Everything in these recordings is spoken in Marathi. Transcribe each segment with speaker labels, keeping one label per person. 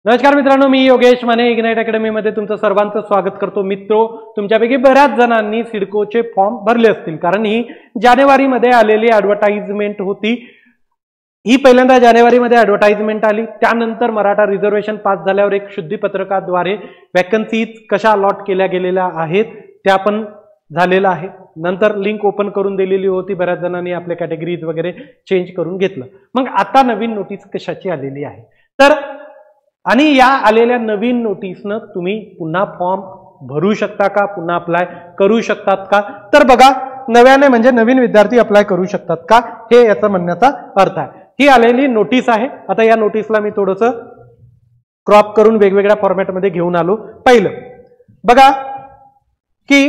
Speaker 1: नमस्कार मित्रांनो, मी योगेश माने इग्नाइट अकॅडमीमध्ये तुमचं सर्वांचं स्वागत करतो. मित्रो, तुमच्यापैकी बऱ्याच जणांनी सिडकोचे फॉर्म भरले असतील, कारण ही जानेवारीमध्ये आलेली ॲडव्हर्टाइजमेंट होती. ही पहिल्यांदा जानेवारीमध्ये ॲडव्हर्टाइजमेंट आली. त्यानंतर मराठा रिझर्वेशन पास झाल्यावर एक शुद्धीपत्रकाद्वारे वॅकन्सीज कशा अलॉट केल्या गेलेल्या आहेत त्या पण झालेलं आहे. नंतर लिंक ओपन करून दिलेली होती. बऱ्याच जणांनी आपले कॅटेगरीज वगैरे चेंज करून घेतलं. मग आता नवीन नोटीस कशाची आलेली आहे तर, आणि या आलेल्या नवीन नोटीसनं तुम्ही पुन्हा फॉर्म भरू शकता का, पुन्हा अप्लाय करू शकतात का? तर बघा, नव्याने म्हणजे नवीन विद्यार्थी अप्लाय करू शकतात का, हे याचा म्हणण्याचा अर्थ आहे. ही आलेली नोटीस आहे. आता या नोटीसला मी थोडंसं क्रॉप करून वेगवेगळ्या फॉर्मॅटमध्ये घेऊन आलो. पहिलं बघा की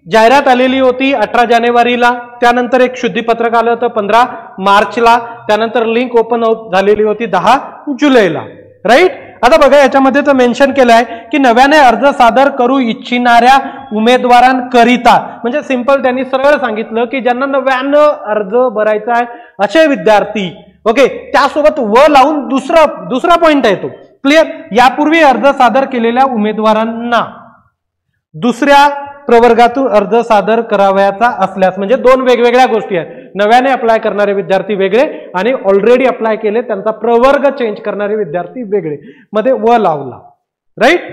Speaker 1: जाहिरात आलेली होती 18 जानेवारीला, त्यानंतर एक शुद्धीपत्रक आलं होतं 15 मार्चला, त्यानंतर लिंक ओपन झालेली होती 10 जुलैला. राईट. आता बघा, याच्यामध्ये तर मेन्शन केलं आहे की नव्याने अर्ज सादर करू इच्छिणाऱ्या उमेदवारांकरिता, म्हणजे सिंपल त्यांनी सरळ सांगितलं की ज्यांना नव्यानं अर्ज भरायचा आहे असे विद्यार्थी, ओके, त्यासोबत व लावून दुसरा पॉइंट आहे तो क्लिअर. यापूर्वी अर्ज सादर केलेल्या उमेदवारांना दुसऱ्या प्रवर्गातून अर्ज सादर करावयाचा असल्यास, म्हणजे दोन वेगवेगळ्या गोष्टी आहेत. नव्याने अप्लाय करणारे विद्यार्थी वेगळे आणि ऑलरेडी अप्लाय केले त्यांचा प्रवर्ग चेंज करणारे विद्यार्थी वेगळे, मध्ये व लावला. राईट.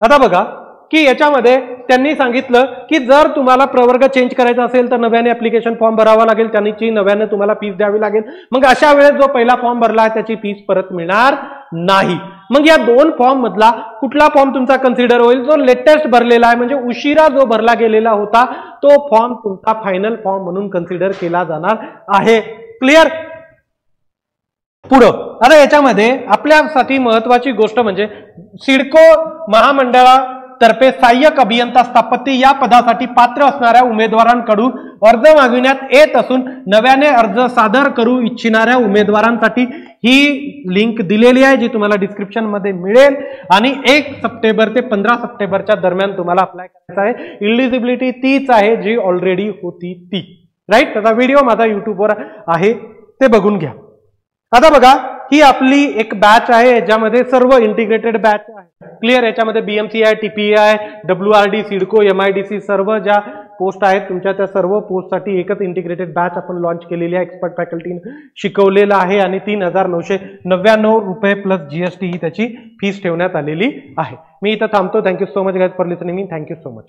Speaker 1: आता बघा की याच्यामध्ये त्यांनी सांगितलं की जर तुम्हाला प्रवर्ग चेंज करायचा असेल तर नव्याने ऍप्लिकेशन फॉर्म भरावा लागेल, त्याची नव्याने तुम्हाला फीस द्यावी लागेल. मग अशा वेळेस जो पहिला फॉर्म भरला आहे त्याची फीस परत मिळणार नाही. मग या दोन फॉर्म मधला कुठला फॉर्म तुमचा कन्सिडर होईल? जो लेटेस्ट भरलेला आहे, म्हणजे उशिरा जो भरला गेलेला होता तो फॉर्म तुमचा फायनल फॉर्म म्हणून कन्सिडर केला जाणार आहे. क्लिअर. पुढं आता याच्यामध्ये आपल्यासाठी महत्वाची गोष्ट म्हणजे सिडको महामंडळातर्फे सहाय्यक अभियंता स्थापत्य या पदासाठी पात्र असणाऱ्या उमेदवारांकडून अर्ज मागविण्यात येत असून नव्याने अर्ज सादर करू इच्छिणाऱ्या उमेदवारांसाठी ही लिंक दिलेली आहे, जी तुम्हाला डिस्क्रिप्शन मध्ये मिळेल. आणि 1 सप्टेंबर ते 15 सप्टेंबरच्या दरम्यान तुम्हाला अप्लाय करायचं आहे. इलिजिबिलिटी तीच आहे जी ऑलरेडी होती ती. राईट. त्याचा व्हिडिओ माझा युट्यूबवर आहे, ते बघून घ्या. आता बघा, ही आपली एक बॅच आहे, याच्यामध्ये सर्व इंटिग्रेटेड बॅच आहे. क्लिअर. याच्यामध्ये बीएमसी आहे, टीपीए आहे, WRD, सिडको, MIDC सर्व ज्या पोस्ट आहेत तुमच्या त्या सर्व पोस्टसाठी एकच इंटिग्रेटेड बॅच आपण लॉन्च केलेली आहे. एक्सपर्ट फॅकल्टीने शिकवलेलं आहे आणि 3,999 रुपये प्लस GST ही त्याची फीस ठेवण्यात आलेली आहे. मी इथं थांबतो. Thank you so much guys for listening. Thank you so much.